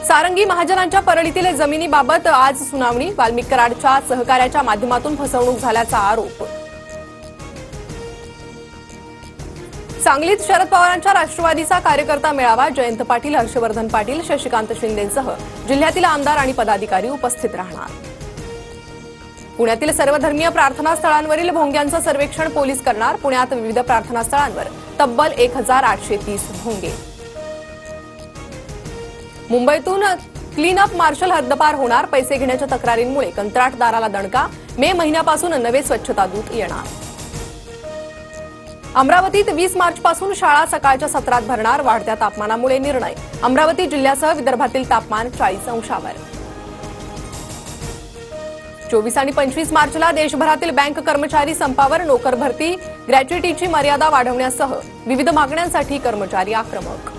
सारंगी महाजनांच्या परळीतील जमिनीबाबत आज सुनावणी। वाल्मिक कराडच्या सहकार्याच्या माध्यमातून फसवणूक झाल्याचा आरोप। सांगलीत शरद पवारांच्या राष्ट्रवादीचा कार्यकर्ता मेळावा। जयंत पाटील, हर्षवर्धन पाटील, शशिकांत शिंदेंसह जिल्ह्यातील आमदार आणि पदाधिकारी उपस्थित राहणार। पुण्यातील सर्वधर्मीय प्रार्थनास्थळांवरील भोंग्यांचं सर्वेक्षण पोलीस करणार। पुण्यात विविध प्रार्थनास्थळांवर तब्बल 1830 भोंगे। मुंबईतून क्लीन अप मार्शल हद्दपार होणार। पैसे घेण्याच्या तक्रारींमुळे कंत्राटदाराला दणका। मे महिन्यापासून नवे स्वच्छता दूत येणार। अमरावतीत 20 मार्चपासून शाळा सकाळच्या सत्रात भरणार। वाढत्या तापमानामुळे निर्णय। अमरावती जिल्ह्यासह विदर्भातील तापमान 40 अंशावर। 24 आणि 25 मार्चला देशभरातील बँक कर्मचारी संपावर। नोकर भरती, ग्रॅच्युइटीची मर्यादा वाढवण्यासह विविध मागण्यांसाठी कर्मचारी आक्रमक।